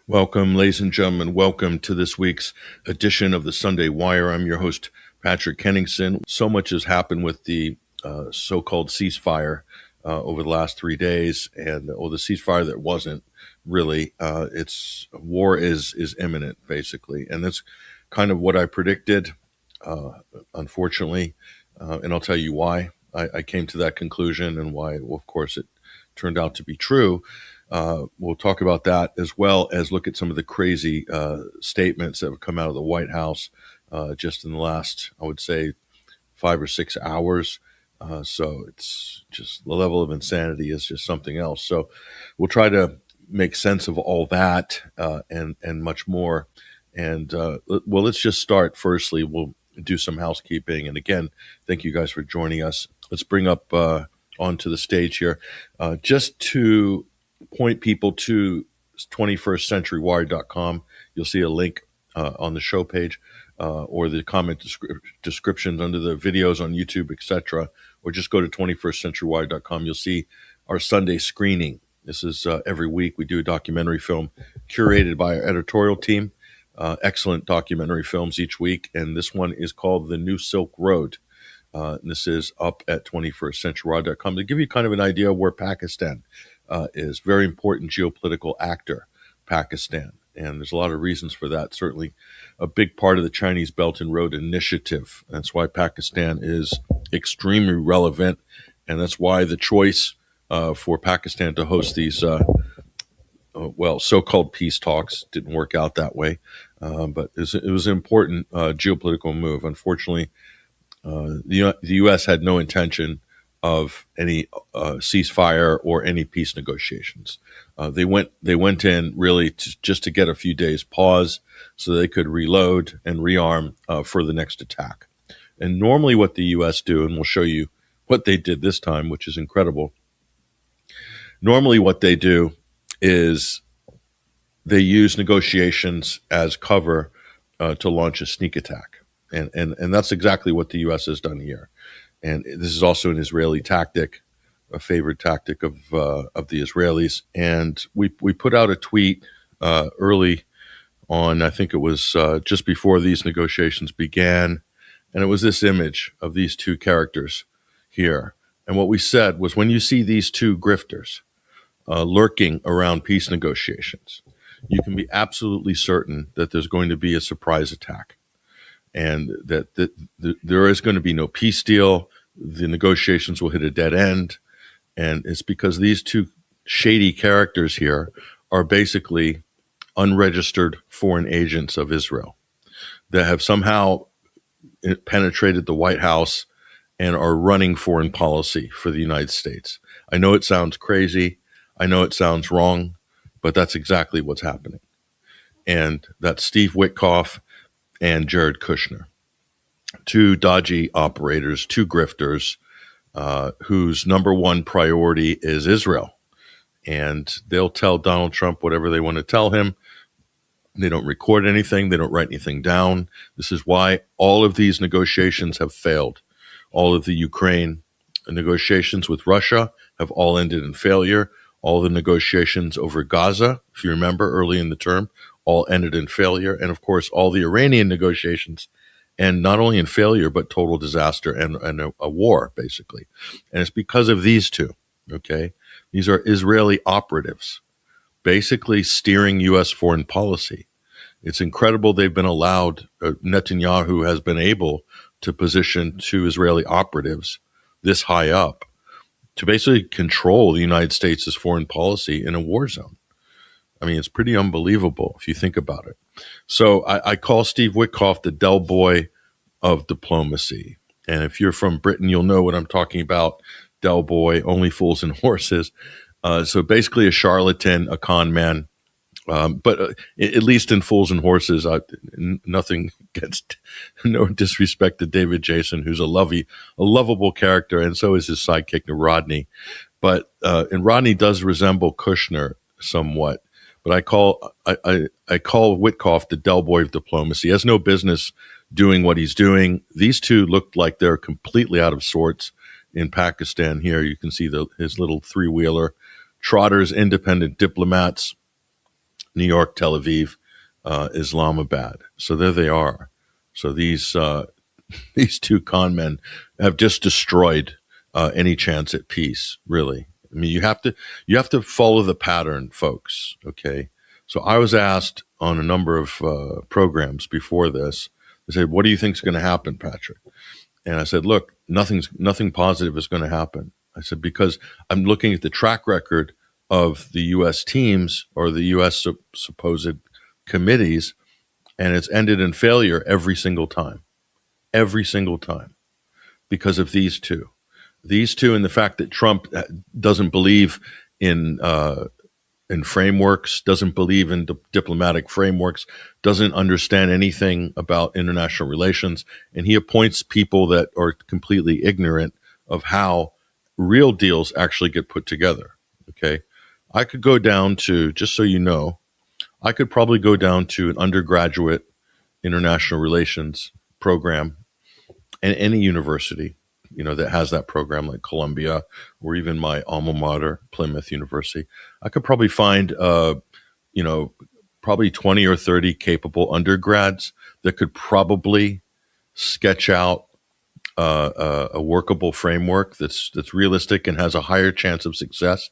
Welcome, ladies and gentlemen. Welcome to this week's edition of the Sunday Wire. I'm your host, Patrick Henningsen. So much has happened with the so-called ceasefire over the last 3 days, and the ceasefire that wasn't really. It's war is imminent, basically, and that's kind of what I predicted. Unfortunately, and I'll tell you why I came to that conclusion and why. Well, of course, it turned out to be true. We'll talk about that as well as look at some of the crazy statements that have come out of the White House just in the last, I would say, 5 or 6 hours. So it's just the level of insanity is just something else. So we'll try to make sense of all that and much more. And well, let's just start. Firstly, we'll do some housekeeping. And again, thank you guys for joining us. Let's bring up onto the stage here just to point people to 21stcenturywire.com. You'll see a link on the show page or the comment descriptions under the videos on YouTube, etc. Or just go to 21stcenturywire.com. You'll see our Sunday screening. This is every week we do a documentary film curated by our editorial team. Excellent documentary films each week. And this one is called The New Silk Road. And this is up at 21stcenturywire.com to give you kind of an idea of where Pakistan is. Very important geopolitical actor, Pakistan. And there's a lot of reasons for that. Certainly a big part of the Chinese Belt and Road Initiative. That's why Pakistan is extremely relevant. And that's why the choice for Pakistan to host these, so-called peace talks didn't work out that way. But it was an important geopolitical move. Unfortunately, the U.S. had no intention of any ceasefire or any peace negotiations. They went in really just to get a few days pause so they could reload and rearm for the next attack. And normally what the U.S. do, and we'll show you what they did this time, which is incredible. Normally what they do is they use negotiations as cover to launch a sneak attack. And that's exactly what the U.S. has done here. And this is also an Israeli tactic, a favorite tactic of the Israelis. And we put out a tweet early on, I think it was just before these negotiations began. And it was this image of these two characters here. And what we said was, when you see these two grifters lurking around peace negotiations, you can be absolutely certain that there's going to be a surprise attack. And that there is going to be no peace deal. The negotiations will hit a dead end. And it's because these two shady characters here are basically unregistered foreign agents of Israel that have somehow penetrated the White House and are running foreign policy for the United States. I know it sounds crazy. I know it sounds wrong, but that's exactly what's happening. And that's Steve Witkoff and Jared Kushner, two dodgy operators, two grifters, whose number one priority is Israel. And they'll tell Donald Trump whatever they want to tell him. They don't record anything. They don't write anything down. This is why all of these negotiations have failed. All of the Ukraine negotiations with Russia have all ended in failure. All the negotiations over Gaza, if you remember early in the term, all ended in failure. And of course, all the Iranian negotiations, and not only in failure, but total disaster and a war, basically. And it's because of these two, okay? These are Israeli operatives, basically steering U.S. foreign policy. It's incredible they've been allowed, Netanyahu has been able to position two Israeli operatives this high up to basically control the United States' foreign policy in a war zone. I mean, it's pretty unbelievable if you think about it. So I call Steve Witkoff the Del Boy of diplomacy. And if you're from Britain, you'll know what I'm talking about. Del Boy, only fools and horses. So basically a charlatan, a con man. But at least in Fools and Horses, nothing gets no disrespect to David Jason, who's a lovable character, and so is his sidekick Rodney. But and Rodney does resemble Kushner somewhat. But I call Witkoff the Del Boy of diplomacy. He has no business doing what he's doing. These two look like they're completely out of sorts in Pakistan. Here you can see his little three-wheeler Trotters, independent diplomats, New York, Tel Aviv, Islamabad. So there they are. So these these two con men have just destroyed any chance at peace. Really, I mean, you have to follow the pattern, folks. Okay. So I was asked on a number of programs before this. They said, "What do you think is going to happen, Patrick?" And I said, "Look, nothing positive is going to happen." I said, because I'm looking at the track record of the U.S. teams or the U.S. supposed committees, and it's ended in failure every single time, because of these two, and the fact that Trump doesn't believe in frameworks, doesn't believe in diplomatic frameworks, doesn't understand anything about international relations, and he appoints people that are completely ignorant of how real deals actually get put together. Okay, I could go down to, just so you know, I could probably go down to an undergraduate international relations program in any university, that has that program, like Columbia or even my alma mater, Plymouth University. I could probably find, probably 20 or 30 capable undergrads that could probably sketch out a workable framework that's realistic and has a higher chance of success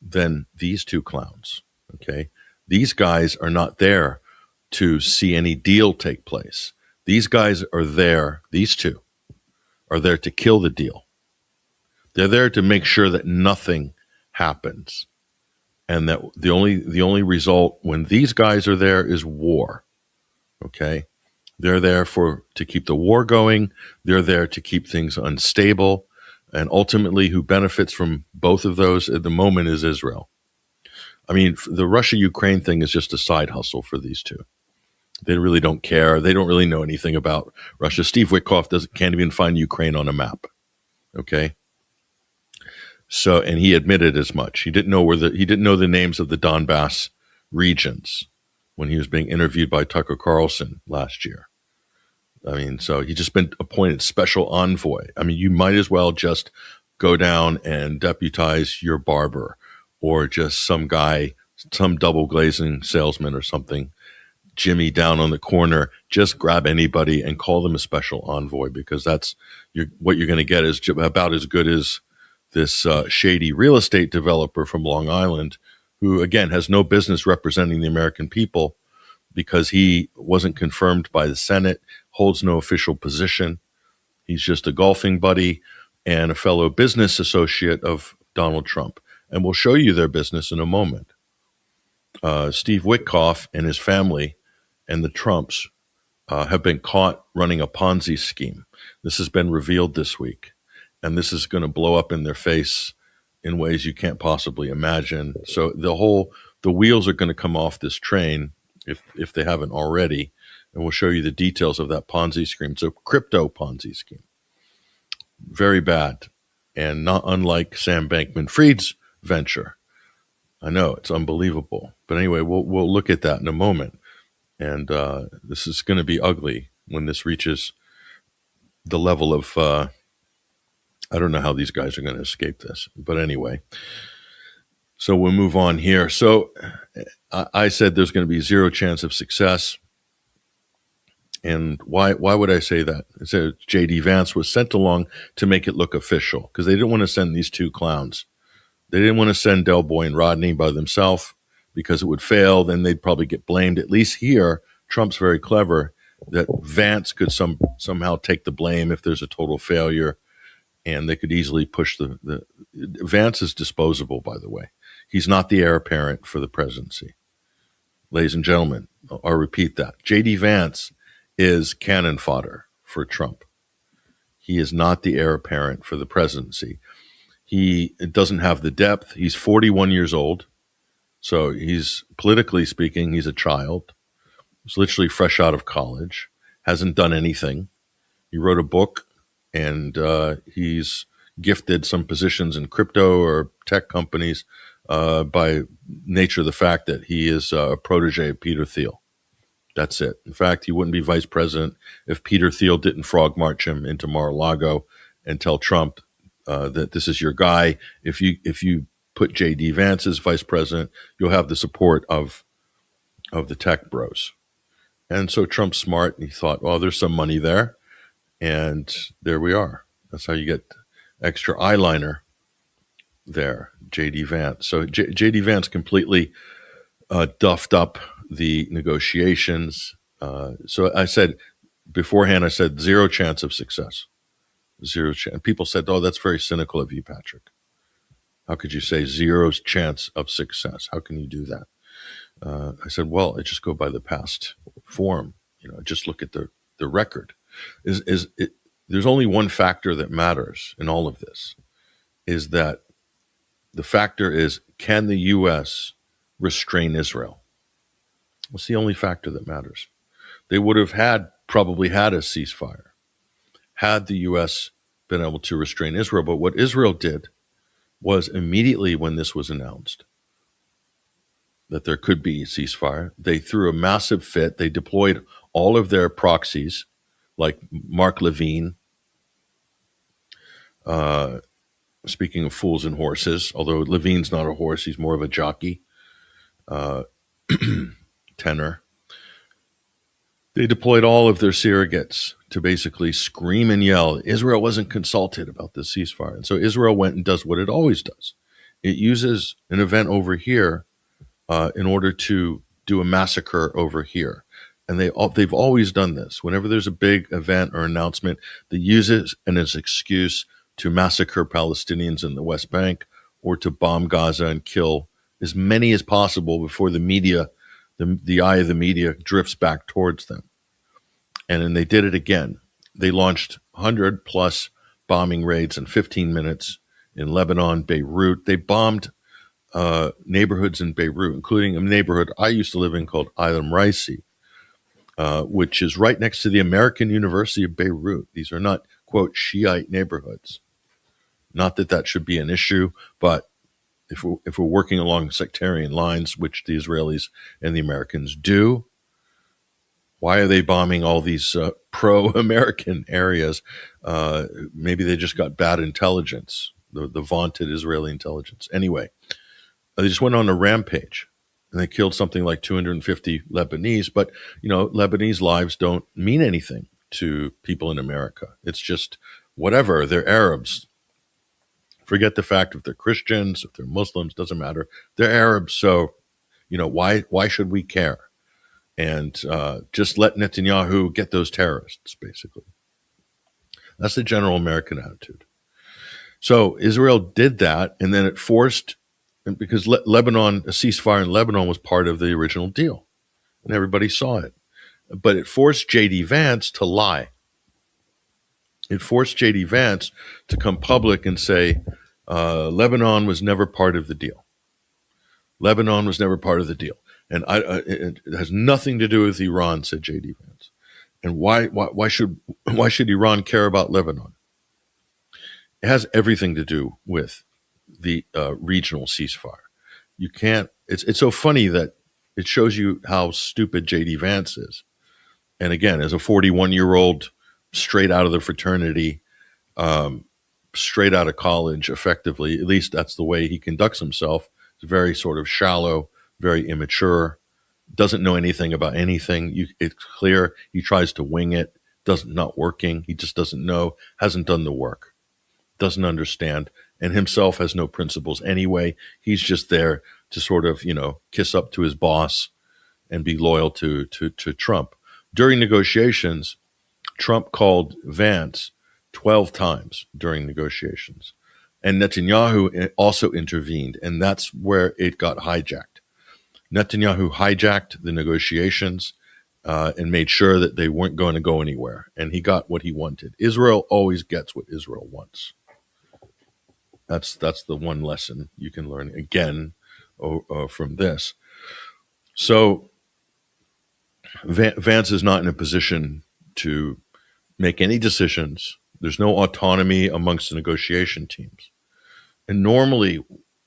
than these two clowns. Okay, these guys are not there to see any deal take place. These guys are there. These two are there to kill the deal. They're there to make sure that nothing happens, and that the only result when these guys are there is war. Okay, they're there to keep the war going. They're there to keep things unstable, and ultimately, who benefits from both of those at the moment is Israel. I mean, the Russia-Ukraine thing is just a side hustle for these two. They really don't care. They don't really know anything about Russia. Steve Witkoff can't even find Ukraine on a map. Okay. So, and he admitted as much. He didn't know the names of the Donbass regions when he was being interviewed by Tucker Carlson last year. I mean, so he's just been appointed special envoy. I mean, you might as well just go down and deputize your barber, or just some guy, some double glazing salesman or something, Jimmy down on the corner. Just grab anybody and call them a special envoy, because what you're going to get is about as good as this shady real estate developer from Long Island, who, again, has no business representing the American people because he wasn't confirmed by the Senate, holds no official position. He's just a golfing buddy and a fellow business associate of Donald Trump. And we'll show you their business in a moment. Steve Witkoff and his family and the Trumps have been caught running a Ponzi scheme. This has been revealed this week, and this is going to blow up in their face in ways you can't possibly imagine. So the wheels are going to come off this train if they haven't already, and we'll show you the details of that Ponzi scheme. So crypto Ponzi scheme, very bad, and not unlike Sam Bankman-Fried's venture. I know, it's unbelievable, but anyway, we'll look at that in a moment. And this is going to be ugly when this reaches the level of, I don't know how these guys are going to escape this. But anyway, so we'll move on here. So I said there's going to be zero chance of success. And why would I say that? I said J.D. Vance was sent along to make it look official, because they didn't want to send these two clowns. They didn't want to send Del Boy and Rodney by themselves, because it would fail. Then they'd probably get blamed. At least here, Trump's very clever that Vance could somehow take the blame if there's a total failure, and they could easily push the Vance is disposable, by the way. He's not the heir apparent for the presidency. Ladies and gentlemen, I'll repeat that. J.D. Vance is cannon fodder for Trump. He is not the heir apparent for the presidency. He doesn't have the depth. He's 41 years old. So he's, politically speaking, he's a child. He's literally fresh out of college, hasn't done anything. He wrote a book, and he's gifted some positions in crypto or tech companies by nature of the fact that he is a protege of Peter Thiel. That's it. In fact, he wouldn't be vice president if Peter Thiel didn't frog march him into Mar-a-Lago and tell Trump that this is your guy. If you put J.D. Vance as vice president. You'll have the support of the tech bros. And so Trump's smart, and he thought, well, there's some money there, and there we are. That's how you get extra eyeliner there, J.D. Vance. So J.D. Vance completely duffed up the negotiations. So I said beforehand, I said zero chance of success. Zero chance. People said, oh, that's very cynical of you, Patrick. How could you say zero chance of success? How can you do that? I said, well, I just go by the past form. Just look at the record. There's only one factor that matters in all of this, is that the factor is, can the U.S. restrain Israel? It's the only factor that matters. They would have probably had a ceasefire had the U.S. been able to restrain Israel. But what Israel did was, immediately when this was announced that there could be a ceasefire, they threw a massive fit. They deployed all of their proxies, like Mark Levine, speaking of fools and horses, although Levine's not a horse, he's more of a jockey, tenor. They deployed all of their surrogates to basically scream and yell. Israel wasn't consulted about this ceasefire. And so Israel went and does what it always does. It uses an event over here in order to do a massacre over here. And they've always done this. Whenever there's a big event or announcement, they use it as an excuse to massacre Palestinians in the West Bank, or to bomb Gaza and kill as many as possible before the media, the eye of the media, drifts back towards them. And then they did it again. They launched 100 plus bombing raids in 15 minutes in Lebanon, Beirut. They bombed neighborhoods in Beirut, including a neighborhood I used to live in called Ilam Raisi, which is right next to the American University of Beirut. These are not, quote, Shiite neighborhoods. Not that that should be an issue, but if we're working along sectarian lines, which the Israelis and the Americans do, why are they bombing all these pro-American areas? Maybe they just got bad intelligence, the vaunted Israeli intelligence. Anyway, they just went on a rampage, and they killed something like 250 Lebanese. But, Lebanese lives don't mean anything to people in America. It's just whatever. They're Arabs. Forget the fact if they're Christians, if they're Muslims, doesn't matter. They're Arabs, so why should we care? And just let Netanyahu get those terrorists, basically. That's the general American attitude. So Israel did that, and then it forced, because Lebanon, a ceasefire in Lebanon was part of the original deal, and everybody saw it. But it forced J.D. Vance to lie. It forced J.D. Vance to come public and say, Lebanon was never part of the deal. Lebanon was never part of the deal. And it has nothing to do with Iran, said J.D. Vance. And why should Iran care about Lebanon? It has everything to do with the regional ceasefire. You can't. It's so funny that it shows you how stupid J.D. Vance is. And again, as a 41-year-old, straight out of the fraternity, straight out of college, effectively, at least that's the way he conducts himself. He's very sort of shallow, very immature, doesn't know anything about anything. It's clear he tries to wing it, not working. He just doesn't know, hasn't done the work, doesn't understand, and himself has no principles anyway. He's just there to sort of, kiss up to his boss and be loyal to Trump. During negotiations, Trump called Vance 12 times during negotiations. And Netanyahu also intervened, and that's where it got hijacked. Netanyahu hijacked the negotiations and made sure that they weren't going to go anywhere, and he got what he wanted. Israel always gets what Israel wants. That's the one lesson you can learn, again, from this. So Vance is not in a position to make any decisions. There's no autonomy amongst the negotiation teams. And normally,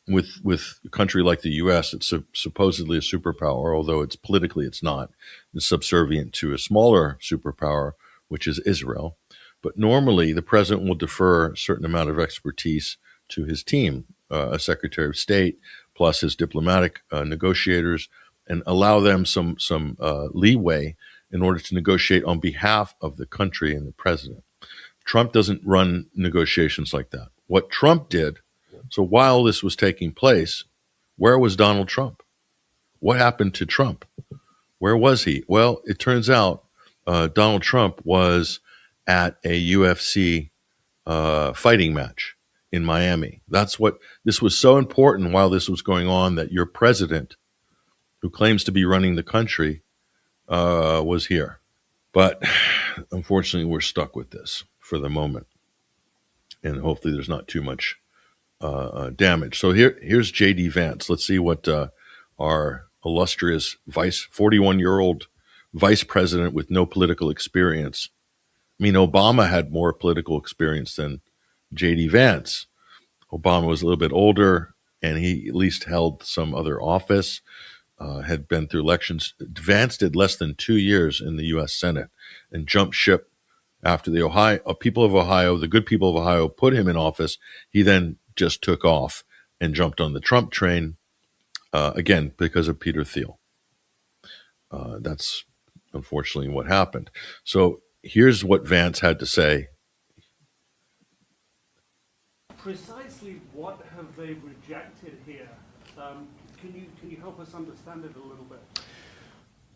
with a country like the U.S., it's supposedly a superpower, although it's politically it's not. It's subservient to a smaller superpower, which is Israel. But normally, the president will defer a certain amount of expertise to his team. a Secretary of State plus his diplomatic negotiators and allow them some leeway in order to negotiate on behalf of the country and the president. Trump doesn't run negotiations like that. What Trump did, so while this was taking place, where was Donald Trump? What happened to Trump? Where was he? Well, it turns out Donald Trump was at a UFC fighting match in Miami. That's what this was so important while this was going on, that your president, who claims to be running the country, was here. But unfortunately, we're stuck with this for the moment, and hopefully, there's not too much damage. So here's J.D. Vance. Let's see what our illustrious 41-year-old vice president with no political experience. I mean, Obama had more political experience than J.D. Vance. Obama was a little bit older, and he at least held some other office, had been through elections. Vance did less than 2 years in the U.S. Senate and jumped ship after the people of Ohio, the good people of Ohio, put him in office. He then just took off and jumped on the Trump train, again, because of Peter Thiel. That's unfortunately what happened. So here's what Vance had to say. Precisely what have they rejected here? Can you help us understand it a little bit?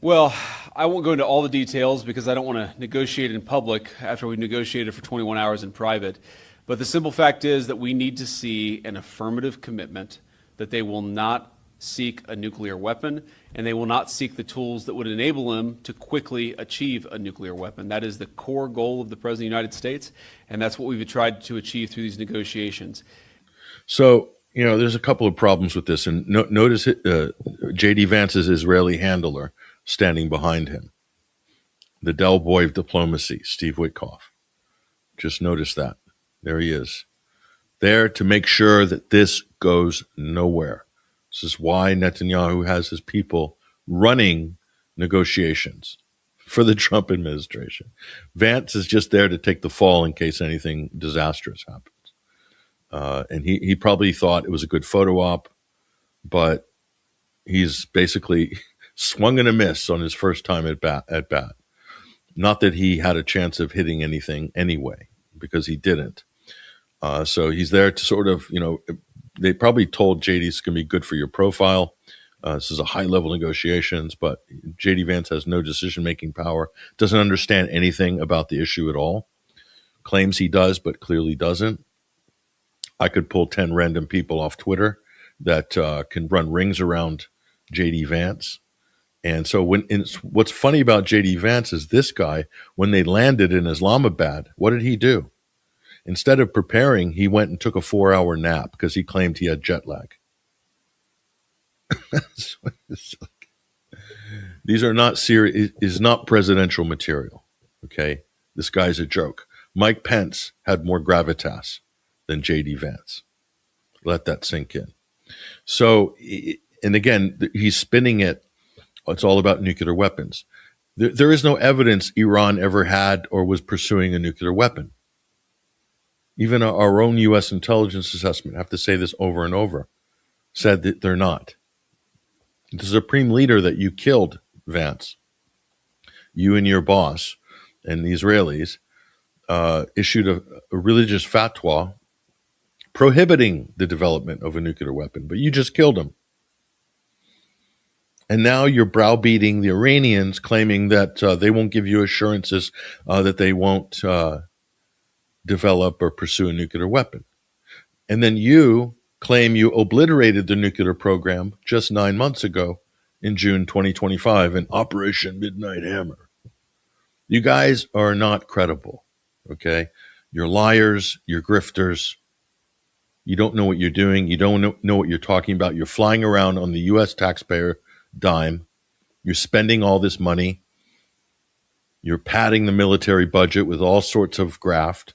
Well, I won't go into all the details because I don't want to negotiate in public after we've negotiated for 21 hours in private. But the simple fact is that we need to see an affirmative commitment that they will not seek a nuclear weapon, and they will not seek the tools that would enable them to quickly achieve a nuclear weapon. That is the core goal of the President of the United States, and that's what we've tried to achieve through these negotiations. So, there's a couple of problems with this, and notice J.D. Vance's Israeli handler standing behind him, the Del Boy of diplomacy, Steve Witkoff. Just notice that. There he is, there to make sure that this goes nowhere. This is why Netanyahu has his people running negotiations for the Trump administration. Vance is just there to take the fall in case anything disastrous happens. And he probably thought it was a good photo op, but he's basically swung and a miss on his first time at bat. Not that he had a chance of hitting anything anyway, because he didn't. So he's there to sort of, they probably told JD it's going to be good for your profile. This is a high-level negotiations, but J.D. Vance has no decision-making power, doesn't understand anything about the issue at all. Claims he does, but clearly doesn't. I could pull 10 random people off Twitter that can run rings around J.D. Vance. And so what's funny about J.D. Vance is this guy, when they landed in Islamabad, what did he do? Instead of preparing, he went and took a 4-hour nap because he claimed he had jet lag. These are not serious, is not presidential material. Okay. This guy's a joke. Mike Pence had more gravitas than J.D. Vance. Let that sink in. So, and again, he's spinning it. It's all about nuclear weapons. There is no evidence Iran ever had or was pursuing a nuclear weapon. Even our own U.S. intelligence assessment, I have to say this over and over, said that they're not. The supreme leader that you killed, Vance, you and your boss and the Israelis, issued a religious fatwa prohibiting the development of a nuclear weapon, but you just killed him. And now you're browbeating the Iranians, claiming that they won't give you assurances that they won't develop or pursue a nuclear weapon. And then you claim you obliterated the nuclear program just 9 months ago in June 2025 in Operation Midnight Hammer. You guys are not credible, okay? You're liars, you're grifters. You don't know what you're doing. You don't know what you're talking about. You're flying around on the U.S. taxpayer dime. You're spending all this money. You're padding the military budget with all sorts of graft.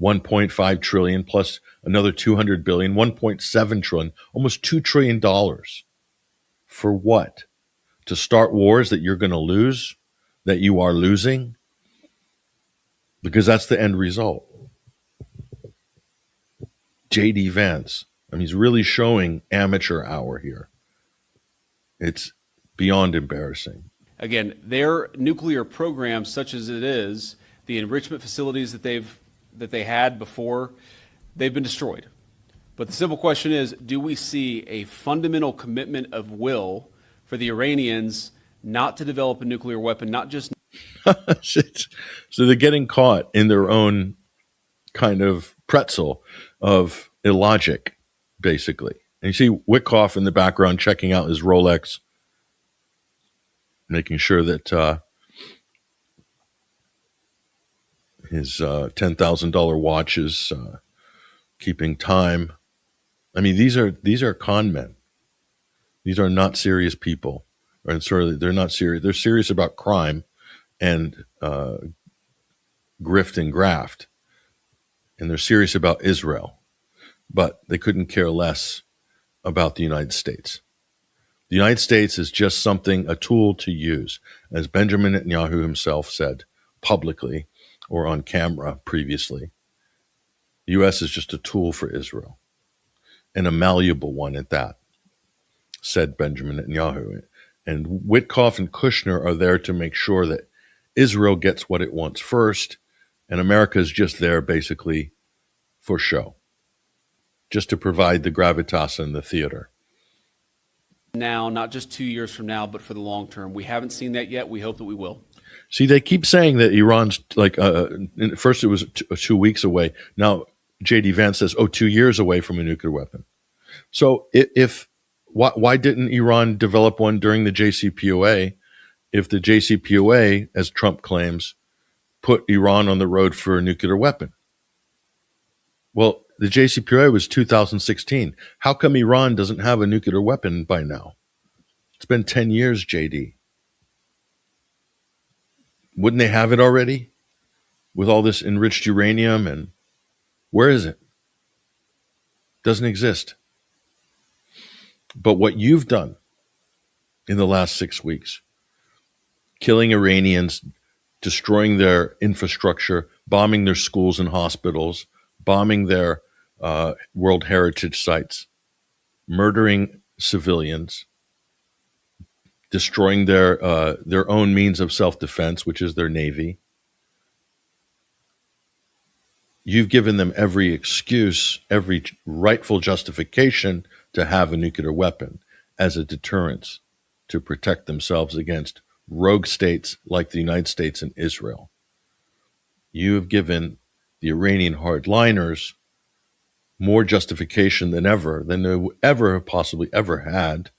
1.5 trillion plus another 200 billion, 1.7 trillion, almost $2 trillion. For what? To start wars that you're going to lose, that you are losing? Because that's the end result. J.D. Vance, I mean, he's really showing amateur hour here. It's beyond embarrassing. Again, their nuclear program, such as it is, the enrichment facilities that they had before, they've been destroyed. But the simple question is, do we see a fundamental commitment of will for the Iranians not to develop a nuclear weapon, not just... So they're getting caught in their own kind of pretzel of illogic, basically. And you see Witkoff in the background checking out his Rolex, making sure that his $10,000 watch is keeping time. I mean, these are con men. These are not serious people. Or they're not serious. They're serious about crime and grift and graft. And they're serious about Israel. But they couldn't care less about the United States. The United States is just something, a tool to use. As Benjamin Netanyahu himself said publicly or on camera previously, the U.S. is just a tool for Israel, and a malleable one at that, said Benjamin Netanyahu. And Witkoff and Kushner are there to make sure that Israel gets what it wants first, and America is just there basically for show, just to provide the gravitas and the theater. Now, not just 2 years from now, but for the long term. We haven't seen that yet. We hope that we will. See, they keep saying that Iran's like, first it was 2 weeks away. Now, J.D. Vance says, 2 years away from a nuclear weapon. So why didn't Iran develop one during the JCPOA if the JCPOA, as Trump claims, put Iran on the road for a nuclear weapon? Well, the JCPOA was 2016. How come Iran doesn't have a nuclear weapon by now? It's been 10 years, JD. Wouldn't they have it already with all this enriched uranium? And where is it? Doesn't exist. But what you've done in the last 6 weeks, killing Iranians, destroying their infrastructure, bombing their schools and hospitals, bombing their World Heritage sites, murdering civilians, destroying their own means of self-defense, which is their navy. You've given them every excuse, every rightful justification to have a nuclear weapon as a deterrence to protect themselves against rogue states like the United States and Israel. You have given the Iranian hardliners more justification than they ever possibly ever had,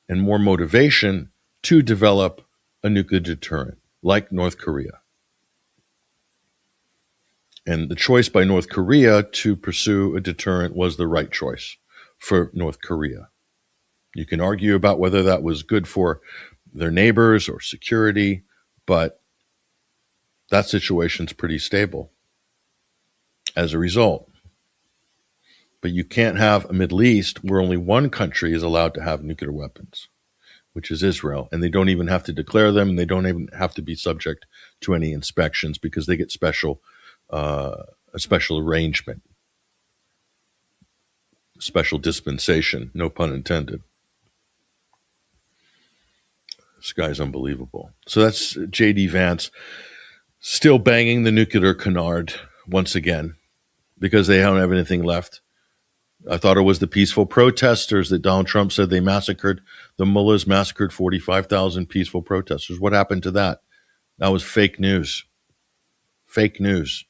and more motivation to develop a nuclear deterrent like North Korea. And the choice by North Korea to pursue a deterrent was the right choice for North Korea. You can argue about whether that was good for their neighbors or security, but that situation's pretty stable as a result. But you can't have a Middle East where only one country is allowed to have nuclear weapons, which is Israel. And they don't even have to declare them, and they don't even have to be subject to any inspections because they get a special arrangement, special dispensation, no pun intended. This guy's unbelievable. So that's J.D. Vance still banging the nuclear canard once again because they don't have anything left. I thought it was the peaceful protesters that Donald Trump said they massacred. The mullahs massacred 45,000 peaceful protesters. What happened to that? That was fake news. Fake news.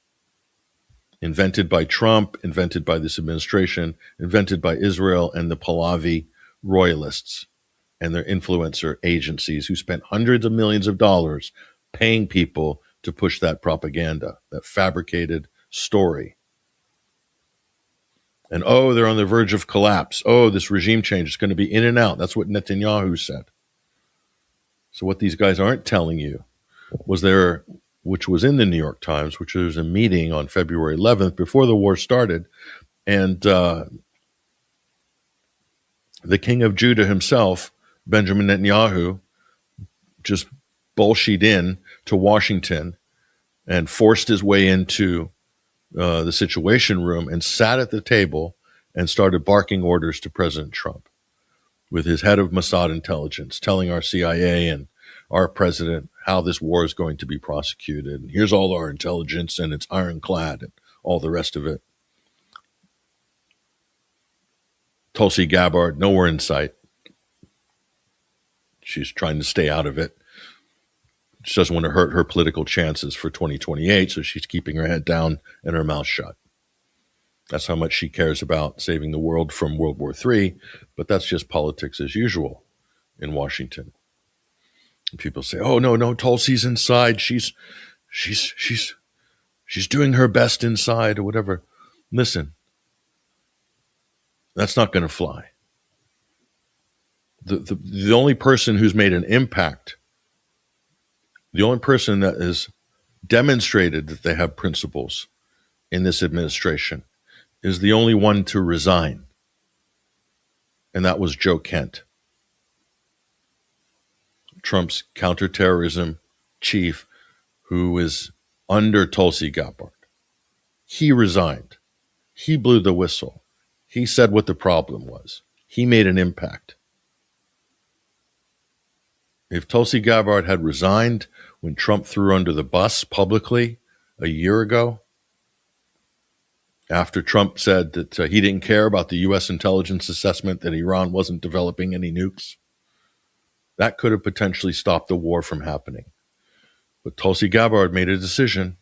Invented by Trump, invented by this administration, invented by Israel and the Pahlavi royalists and their influencer agencies who spent hundreds of millions of dollars paying people to push that propaganda, that fabricated story. And, they're on the verge of collapse. This regime change is going to be in and out. That's what Netanyahu said. So what these guys aren't telling you was which was in the New York Times, which was a meeting on February 11th before the war started. And the king of Judah himself, Benjamin Netanyahu, just bullshit in to Washington and forced his way into the Situation Room and sat at the table and started barking orders to President Trump with his head of Mossad intelligence telling our CIA and our president how this war is going to be prosecuted. And here's all our intelligence, and it's ironclad, and all the rest of it. Tulsi Gabbard, nowhere in sight. She's trying to stay out of it. She doesn't want to hurt her political chances for 2028, so she's keeping her head down and her mouth shut. That's how much she cares about saving the world from World War III, but that's just politics as usual in Washington. And people say, "Oh no, Tulsi's inside. She's doing her best inside," or whatever. Listen, that's not going to fly. The only person who's made an impact, the only person that has demonstrated that they have principles in this administration is the only one to resign. And that was Joe Kent, Trump's counterterrorism chief, who is under Tulsi Gabbard. He resigned. He blew the whistle. He said what the problem was. He made an impact. If Tulsi Gabbard had resigned when Trump threw her under the bus publicly a year ago, after Trump said that he didn't care about the U.S. intelligence assessment that Iran wasn't developing any nukes, that could have potentially stopped the war from happening. But Tulsi Gabbard made a decision.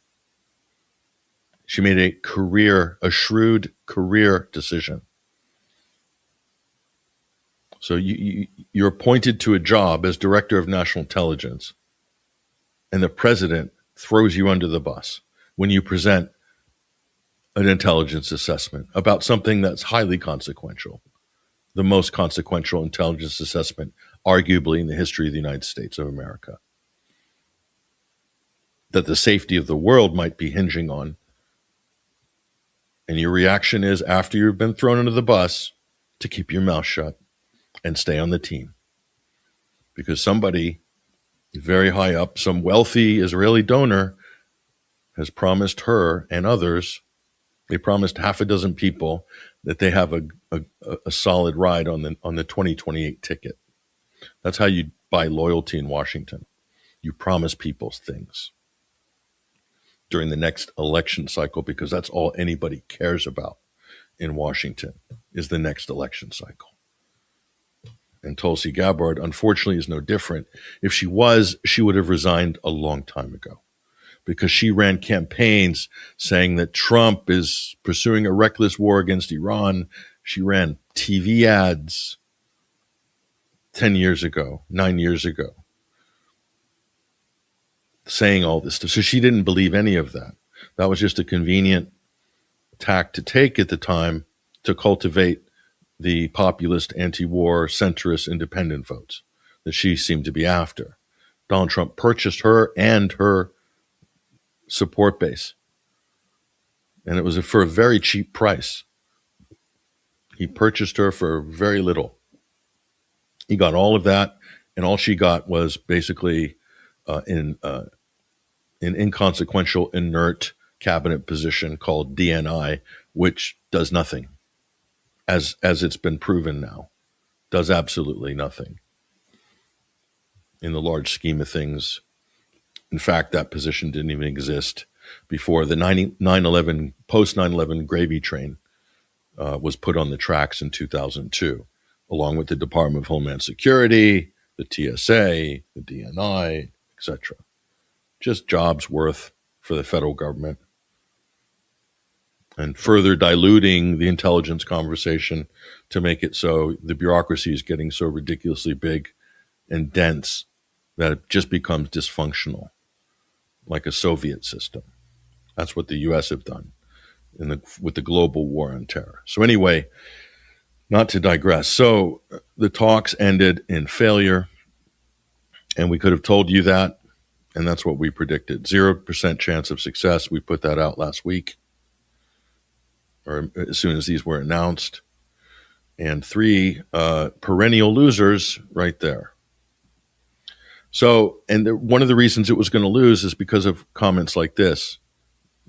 She made a shrewd career decision. So you're appointed to a job as Director of National Intelligence, and the president throws you under the bus when you present an intelligence assessment about something that's highly consequential, the most consequential intelligence assessment, arguably, in the history of the United States of America, that the safety of the world might be hinging on. And your reaction is, after you've been thrown under the bus, to keep your mouth shut and stay on the team. Because somebody very high up, some wealthy Israeli donor, has promised her and others, they promised half a dozen people that they have a solid ride on the 2028 ticket. That's how you buy loyalty in Washington. You promise people things during the next election cycle, because that's all anybody cares about in Washington is the next election cycle. And Tulsi Gabbard, unfortunately, is no different. If she was, she would have resigned a long time ago, because she ran campaigns saying that Trump is pursuing a reckless war against Iran. She ran TV ads 10 years ago, 9 years ago, saying all this stuff. So she didn't believe any of that. That was just a convenient tack to take at the time to cultivate the populist, anti-war, centrist, independent votes that she seemed to be after. Donald Trump purchased her and her support base, and it was for a very cheap price. He purchased her for very little. He got all of that, and all she got was basically an inconsequential, inert cabinet position called DNI, which does nothing, as it's been proven now, does absolutely nothing in the large scheme of things. In fact, that position didn't even exist before the 9/11, post 9/11 gravy train was put on the tracks in 2002, along with the Department of Homeland Security, the TSA, the DNI, etc. Just jobs worth for the federal government. And further diluting the intelligence conversation to make it so the bureaucracy is getting so ridiculously big and dense that it just becomes dysfunctional, like a Soviet system. That's what the U.S. have done with the global war on terror. So anyway, not to digress. So the talks ended in failure, and we could have told you that, and that's what we predicted. 0% chance of success. We put that out last week, or as soon as these were announced. And 3 perennial losers right there. So, and one of the reasons it was going to lose is because of comments like this.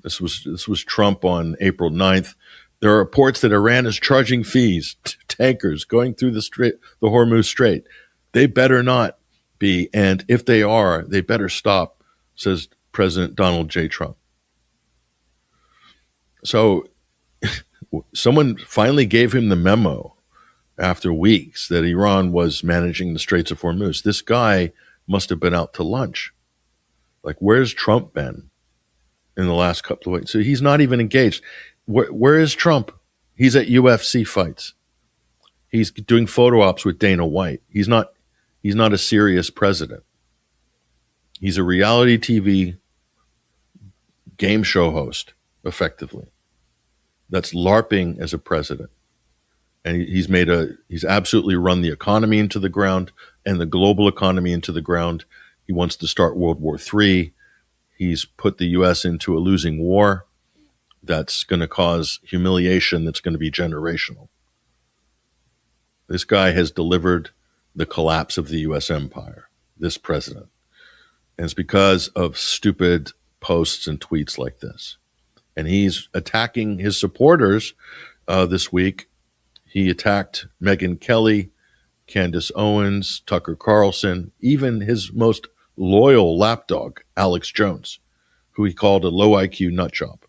This was Trump on April 9th There are reports that Iran is charging fees to tankers going through the Hormuz Strait. They better not be, and if they are, they better stop, says President Donald J. Trump. So someone finally gave him the memo after weeks that Iran was managing the Straits of Hormuz. This guy must have been out to lunch. Like, where's Trump been in the last couple of weeks? So he's not even engaged. Where is Trump? He's at UFC fights. He's doing photo ops with Dana White. He's not a serious president. He's a reality TV game show host, effectively, that's LARPing as a president. And he's absolutely run the economy into the ground and the global economy into the ground. He wants to start World War III. He's put the U.S. into a losing war that's going to cause humiliation that's going to be generational. This guy has delivered the collapse of the U.S. empire, this president. And it's because of stupid posts and tweets like this. And he's attacking his supporters this week. He attacked Megyn Kelly, Candace Owens, Tucker Carlson, even his most loyal lapdog, Alex Jones, who he called a low IQ nutjob.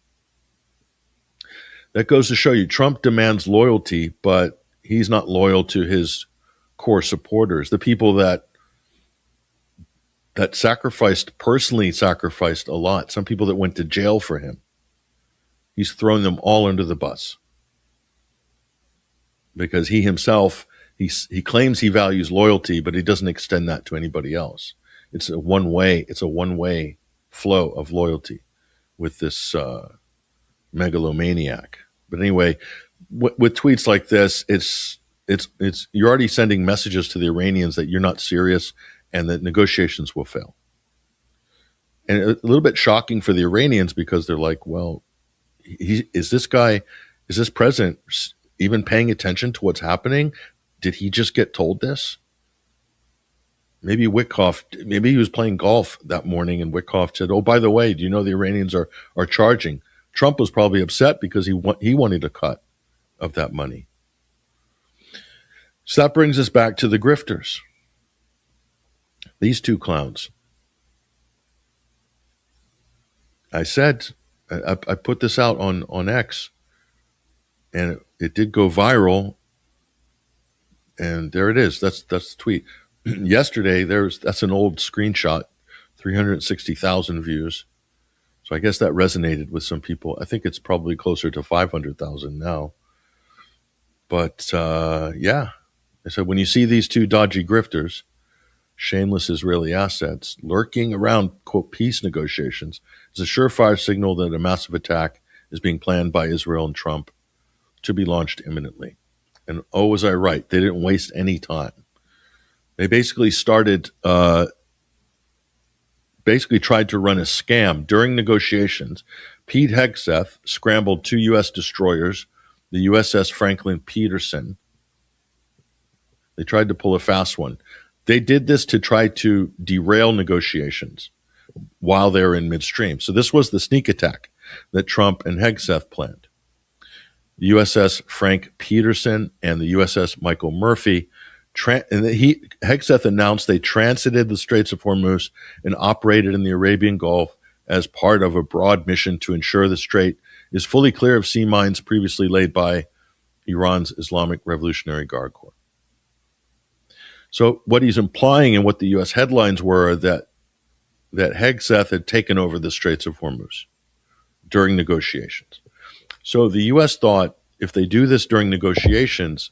That goes to show you Trump demands loyalty, but he's not loyal to his core supporters, the people that personally sacrificed a lot, some people that went to jail for him. He's thrown them all under the bus because he himself, he claims he values loyalty, but he doesn't extend that to anybody else. It's a one-way flow of loyalty with this megalomaniac. But anyway, with tweets like this, it's you're already sending messages to the Iranians that you're not serious and that negotiations will fail. And a little bit shocking for the Iranians because they're like, well, is this president even paying attention to what's happening? Did he just get told this? Maybe he was playing golf that morning and Witkoff said, oh, by the way, do you know the Iranians are charging? Trump was probably upset because he wanted a cut of that money. So that brings us back to the grifters. These two clowns. I said, I put this out on X, and it did go viral. And there it is. That's the tweet. Yesterday, that's an old screenshot, 360,000 views. So I guess that resonated with some people. I think it's probably closer to 500,000 now. But yeah, I said, when you see these two dodgy grifters, shameless Israeli assets, lurking around, quote, peace negotiations, it's a surefire signal that a massive attack is being planned by Israel and Trump to be launched imminently. And oh, was I right? They didn't waste any time. They basically tried to run a scam during negotiations. Pete Hegseth scrambled 2 U.S. destroyers, the USS Franklin Peterson. They tried to pull a fast one. They did this to try to derail negotiations while they were in midstream. So this was the sneak attack that Trump and Hegseth planned. The USS Frank Peterson and the USS Michael Murphy. Hegseth announced they transited the Straits of Hormuz and operated in the Arabian Gulf as part of a broad mission to ensure the strait is fully clear of sea mines previously laid by Iran's Islamic Revolutionary Guard Corps. So what he's implying and what the U.S. headlines were that Hegseth had taken over the Straits of Hormuz during negotiations. So the U.S. thought if they do this during negotiations,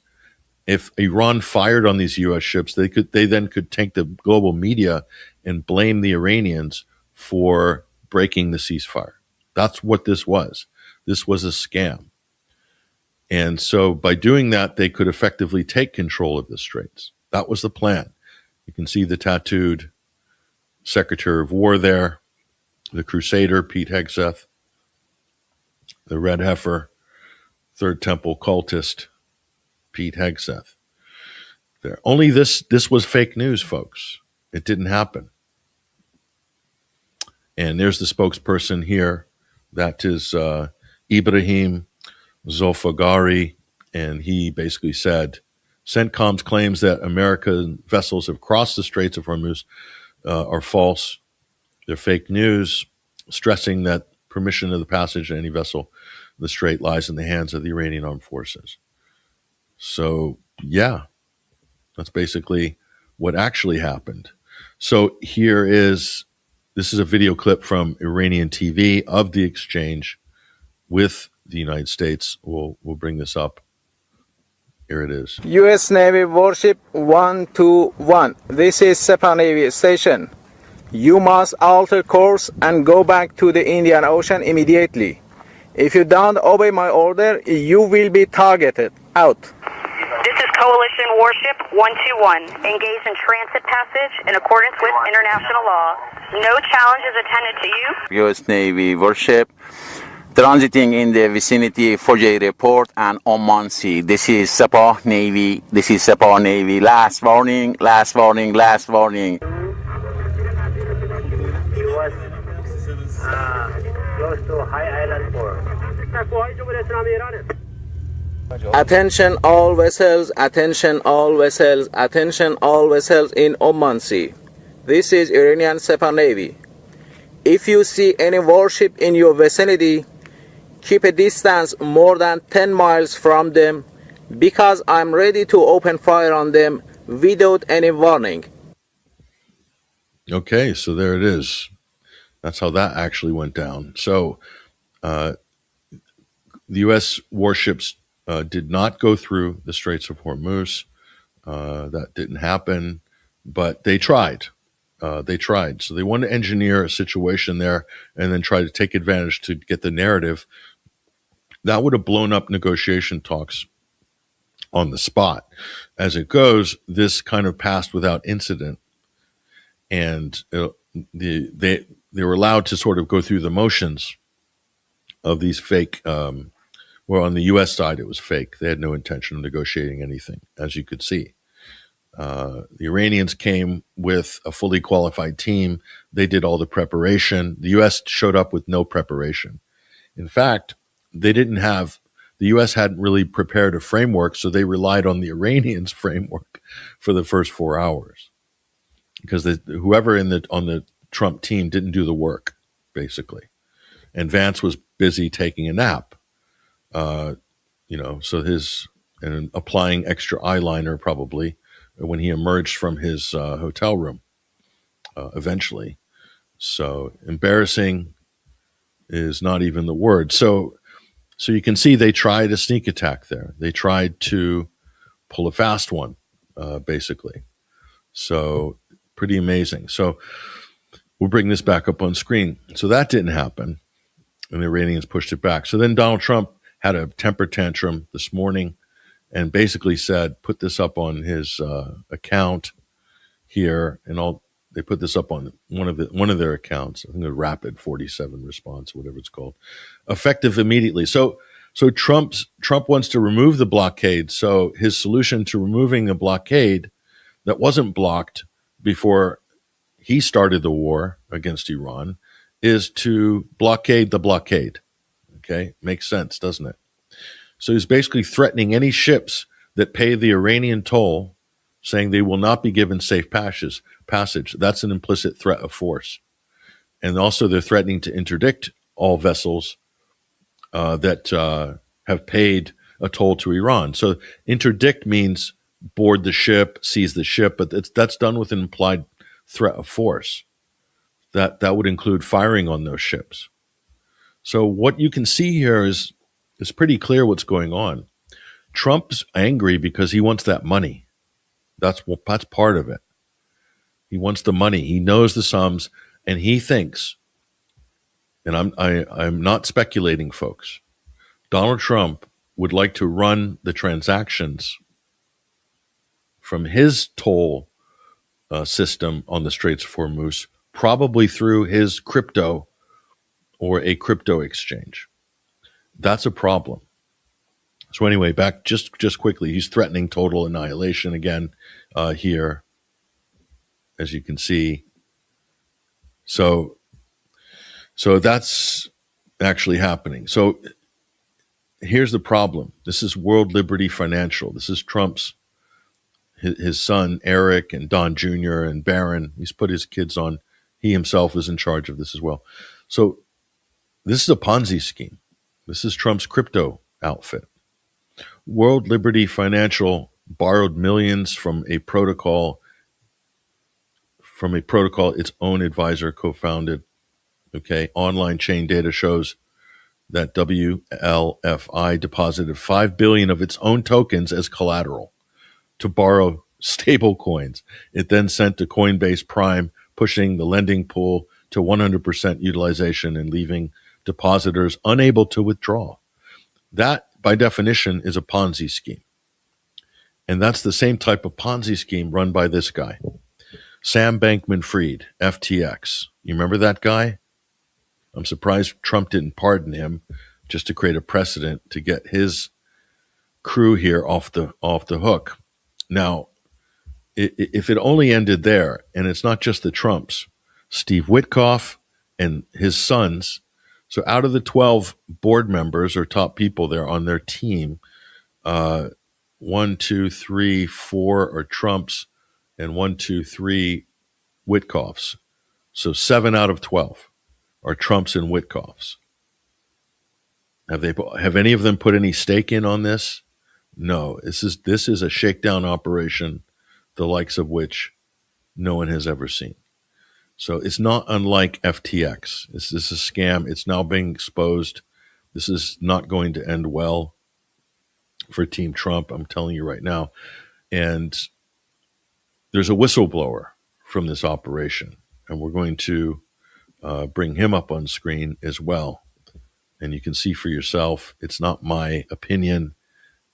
if Iran fired on these U.S. ships, they then could take the global media and blame the Iranians for breaking the ceasefire. That's what this was. This was a scam. And so by doing that, they could effectively take control of the straits. That was the plan. You can see the tattooed Secretary of War there, the Crusader, Pete Hegseth, the Red Heifer, Third Temple cultist, Pete Hegseth. There. Only this was fake news, folks. It didn't happen. And there's the spokesperson here. That is Ibrahim Zolfagari, and he basically said, CENTCOM's claims that American vessels have crossed the Straits of Hormuz are false. They're fake news, stressing that permission of the passage of any vessel in the strait lies in the hands of the Iranian armed forces. So, yeah, that's basically what actually happened. So this is a video clip from Iranian TV of the exchange with the United States. We'll bring this up. Here it is. U.S. Navy warship 121. This is Sepah Navy station. You must alter course and go back to the Indian Ocean immediately. If you don't obey my order, you will be targeted. Out. This is Coalition Warship 121, engaged in transit passage in accordance with international law. No challenge is attended to you. U.S. Navy warship transiting in the vicinity of Fujairah Port and Oman Sea. This is Sepah Navy. This is Sepah Navy. Last warning, last warning, last warning. Close to High Island Port. Attention all vessels, attention all vessels, attention all vessels in Oman Sea. This is Iranian Sepah Navy. If you see any warship in your vicinity, keep a distance more than 10 miles from them because I'm ready to open fire on them without any warning. Okay, so there it is. That's how that actually went down. So the U.S. warships did not go through the Straits of Hormuz. That didn't happen, but they tried. They tried. So they wanted to engineer a situation there and then try to take advantage to get the narrative. That would have blown up negotiation talks on the spot. As it goes, this kind of passed without incident. And they were allowed to sort of go through the motions of these fake, well, on the U.S. side, it was fake. They had no intention of negotiating anything, as you could see. The Iranians came with a fully qualified team. They did all the preparation. The U.S. showed up with no preparation. In fact, the U.S. hadn't really prepared a framework, so they relied on the Iranians' framework for the first 4 hours. Because whoever on the Trump team didn't do the work, basically. And Vance was busy taking a nap. So and applying extra eyeliner probably when he emerged from his hotel room eventually. So embarrassing is not even the word. So you can see they tried a sneak attack there. They tried to pull a fast one, basically. So pretty amazing. So we'll bring this back up on screen. So that didn't happen, and the Iranians pushed it back. So then Donald Trump had a temper tantrum this morning and basically said, put this up on his account here, and they put this up on one of their accounts. I think a Rapid 47 response, whatever it's called, effective immediately. So Trump wants to remove the blockade. So his solution to removing the blockade that wasn't blocked before he started the war against Iran is to blockade the blockade. Okay, makes sense, doesn't it? So he's basically threatening any ships that pay the Iranian toll, saying they will not be given safe passage. That's an implicit threat of force. And also they're threatening to interdict all vessels that have paid a toll to Iran. So interdict means board the ship, seize the ship, but that's done with an implied threat of force. That would include firing on those ships. So what you can see here is pretty clear what's going on. Trump's angry because he wants that money. That's part of it. He wants the money. He knows the sums, and he thinks, and I'm not speculating, folks, Donald Trump would like to run the transactions from his toll system on the Straits of Hormuz, probably through his crypto or a crypto exchange. That's a problem. So anyway, back just quickly, he's threatening total annihilation again here, as you can see. So that's actually happening. So here's the problem. This is World Liberty Financial. This is Trump's, his son, Eric, and Don Jr. and Barron. He's put his kids on. He himself is in charge of this as well. So this is a Ponzi scheme. This is Trump's crypto outfit. World Liberty Financial borrowed millions from a protocol its own advisor co-founded. Okay, online chain data shows that WLFI deposited $5 billion of its own tokens as collateral to borrow stable coins. It then sent to Coinbase Prime, pushing the lending pool to 100% utilization and leaving depositors unable to withdraw. That, by definition, is a Ponzi scheme. And that's the same type of Ponzi scheme run by this guy, Sam Bankman-Fried, FTX. You remember that guy? I'm surprised Trump didn't pardon him just to create a precedent to get his crew here off the hook. Now, if it only ended there, and it's not just the Trumps, Steve Witkoff and his sons. So out of the 12 board members or top people there on their team, 1, 2, 3, 4 are Trumps, and 1, 2, 3 Witkoffs. So 7 out of 12 are Trumps and Witkoffs. Have any of them put any stake in on this? No. This is a shakedown operation, the likes of which no one has ever seen. So it's not unlike FTX. This is a scam. It's now being exposed. This is not going to end well for Team Trump, I'm telling you right now. And there's a whistleblower from this operation, and we're going to bring him up on screen as well. And you can see for yourself, it's not my opinion.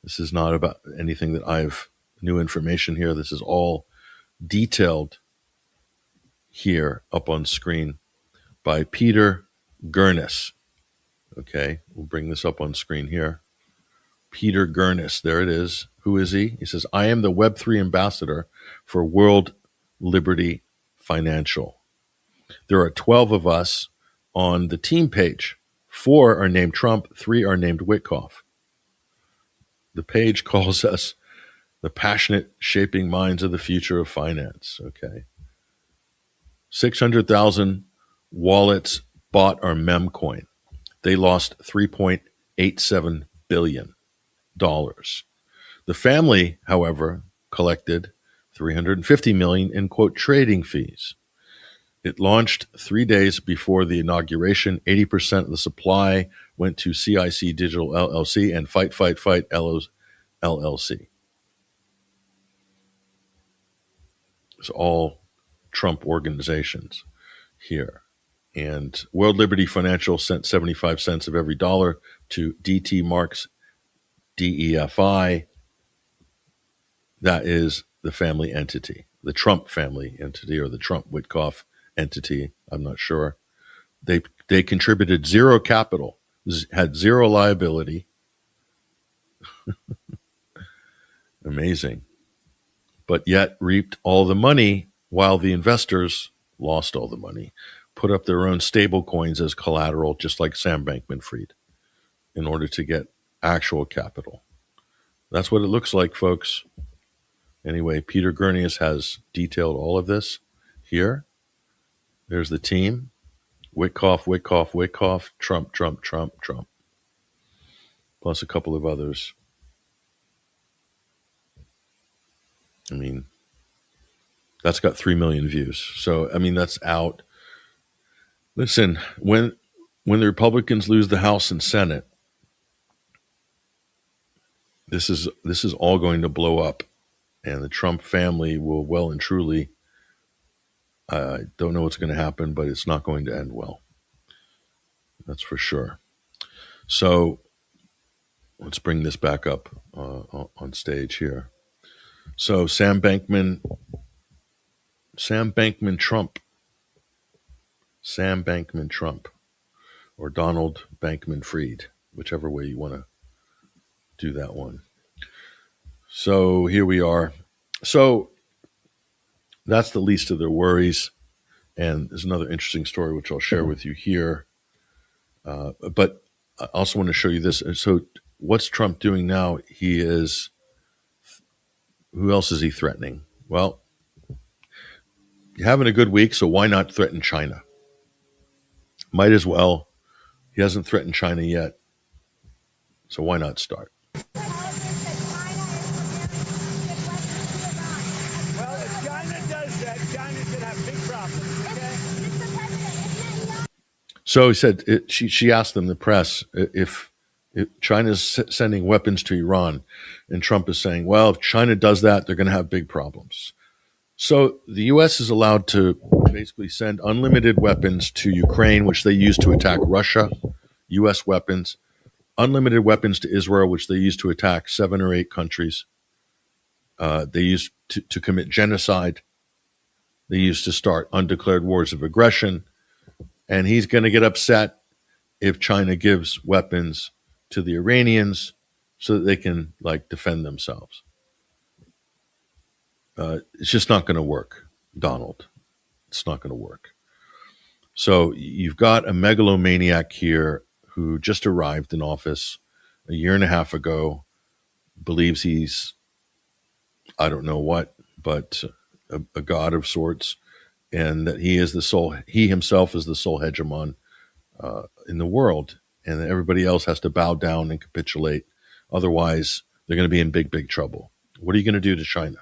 This is not about anything that I've new information here. This is all detailed here up on screen by Peter Gurnis. Okay, we'll bring this up on screen here. Peter Gurnis, there it is. Who is he? He says, I am the Web3 ambassador for World Liberty Financial. There are 12 of us on the team page. 4 are named Trump, 3 are named Witkoff. The page calls us the passionate shaping minds of the future of finance. Okay. 600,000 wallets bought our memcoin. They lost $3.87 billion. The family, however, collected $350 million in, quote, trading fees. It launched 3 days before the inauguration. 80% of the supply went to CIC Digital LLC and Fight LLC. It's all Trump organizations here. And World Liberty Financial sent 75 cents of every dollar to DT Marks DEFI. That is the family entity, the Trump family entity, or the Trump Witkoff entity. I'm not sure. They contributed zero capital, had zero liability. Amazing. But yet reaped all the money while the investors lost all the money, put up their own stable coins as collateral, just like Sam Bankman-Fried, in order to get actual capital. That's what it looks like, folks. Anyway, Peter Gurnis has detailed all of this here. There's the team. Witkoff, Trump. Plus a couple of others. I mean, that's got 3 million views. So, I mean, that's out. Listen, when the Republicans lose the House and Senate, this is all going to blow up. And the Trump family will well and truly, I don't know what's going to happen, but it's not going to end well. That's for sure. So let's bring this back up on stage here. So Sam Bankman Trump, or Donald Bankman-Fried, whichever way you want to do that one. So here we are. So that's the least of their worries. And there's another interesting story, which I'll share with you here. But I also want to show you this. So what's Trump doing now? Who else is he threatening? Well, you're having a good week, so why not threaten China? Might as well. He hasn't threatened China yet, so why not start? Well, if China does that, China's going to have big problems, okay? So he said, she asked them, the press, if China's sending weapons to Iran, and Trump is saying, well, if China does that, they're going to have big problems. So the U.S. is allowed to basically send unlimited weapons to Ukraine, which they use to attack Russia, U.S. weapons, unlimited weapons to Israel, which they use to attack 7 or 8 countries. They use to commit genocide. They use to start undeclared wars of aggression. And he's going to get upset if China gives weapons to the Iranians so that they can defend themselves. It's just not going to work, Donald. It's not going to work. So you've got a megalomaniac here who just arrived in office a year and a half ago, believes he's, I don't know what, but a god of sorts, and that he himself is the sole hegemon in the world, and that everybody else has to bow down and capitulate. Otherwise, they're going to be in big, big trouble. What are you going to do to China?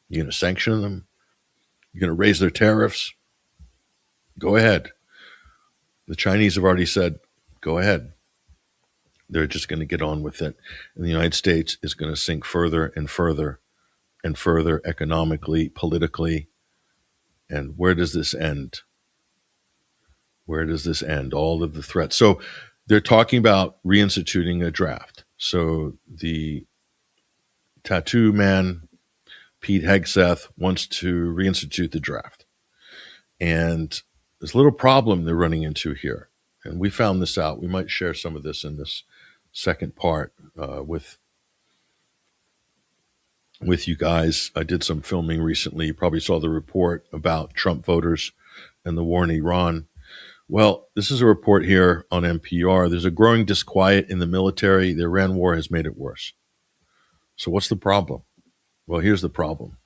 You're going to sanction them? You're going to raise their tariffs? Go ahead. The Chinese have already said, go ahead. They're just going to get on with it. And the United States is going to sink further and further and further economically, politically. And where does this end? Where does this end? All of the threats. So they're talking about reinstituting a draft. So the tattoo man, Pete Hegseth, wants to reinstitute the draft. And there's a little problem they're running into here. And we found this out. We might share some of this in this second part with you guys. I did some filming recently. You probably saw the report about Trump voters and the war in Iran. Well, this is a report here on NPR. There's a growing disquiet in the military. The Iran war has made it worse. So what's the problem? Well, here's the problem.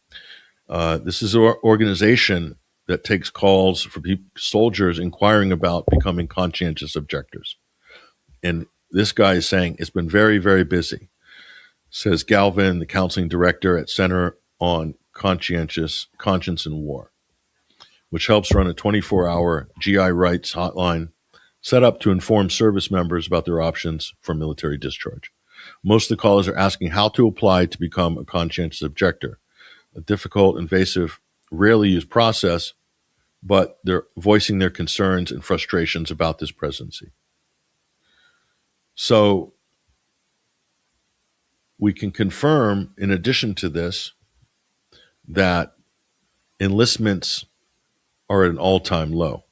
This is an organization that takes calls for soldiers inquiring about becoming conscientious objectors. And this guy is saying it's been very, very busy. Says Galvin, the counseling director at Center on Conscience and War, which helps run a 24-hour GI rights hotline set up to inform service members about their options for military discharge. Most of the callers are asking how to apply to become a conscientious objector, a difficult, invasive, rarely used process, but they're voicing their concerns and frustrations about this presidency. So we can confirm, in addition to this, that enlistments are at an all-time low.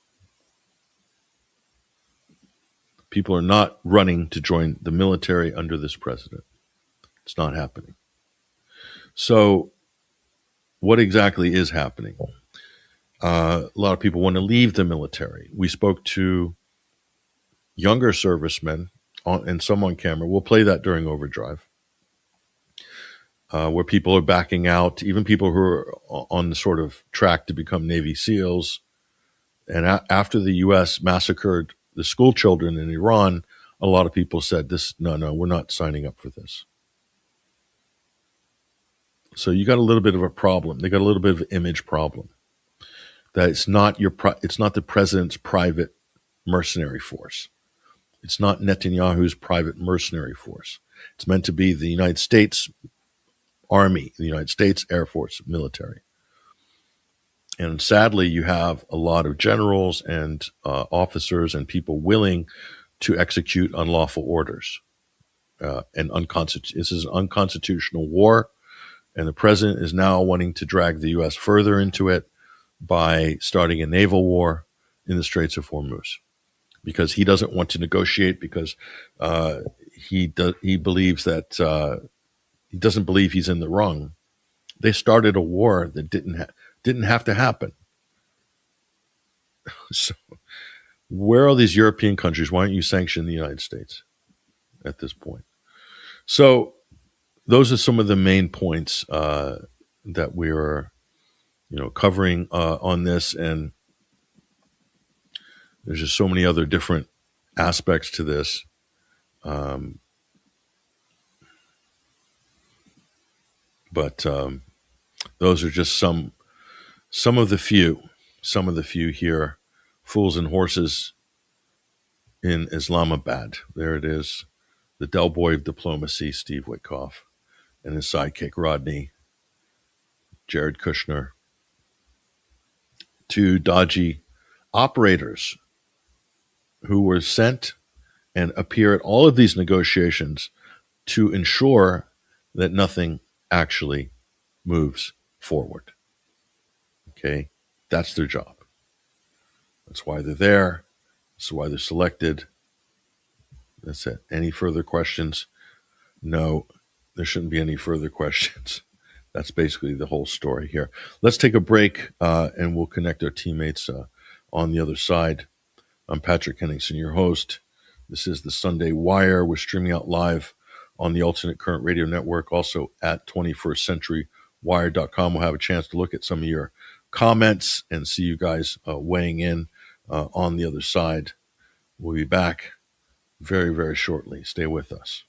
People are not running to join the military under this president. It's not happening. So what exactly is happening? A lot of people want to leave the military. We spoke to younger servicemen and some on camera. We'll play that during Overdrive, where people are backing out, even people who are on the sort of track to become Navy SEALs. And after the U.S. massacred the school children in Iran, a lot of people said, no, we're not signing up for this. So you got a little bit of a problem. They got a little bit of an image problem. That it's not the president's private mercenary force. It's not Netanyahu's private mercenary force. It's meant to be the United States Army, the United States Air Force military. And sadly, you have a lot of generals and officers and people willing to execute unlawful orders. This is an unconstitutional war, and the president is now wanting to drag the U.S. further into it by starting a naval war in the Straits of Hormuz, because he doesn't want to negotiate, because he believes that he doesn't believe he's in the wrong. They started a war that didn't have to happen. So where are these European countries? Why don't you sanction the United States at this point? So those are some of the main points that we are, covering on this, and there's just so many other different aspects to this. But those are just some of the few here. Fools and Horses in Islamabad. There it is. The Del Boy of diplomacy, Steve Witkoff, and his sidekick, Rodney, Jared Kushner. Two dodgy operators who were sent and appear at all of these negotiations to ensure that nothing actually moves forward. Okay? That's their job. That's why they're there. That's why they're selected. That's it. Any further questions? No, there shouldn't be any further questions. That's basically the whole story here. Let's take a break and we'll connect our teammates on the other side. I'm Patrick Henningsen, your host. This is the Sunday Wire. We're streaming out live on the Alternate Current Radio Network, also at 21stCenturyWire.com. We'll have a chance to look at some of your comments and see you guys weighing in on the other side. We'll be back very, very shortly. Stay with us.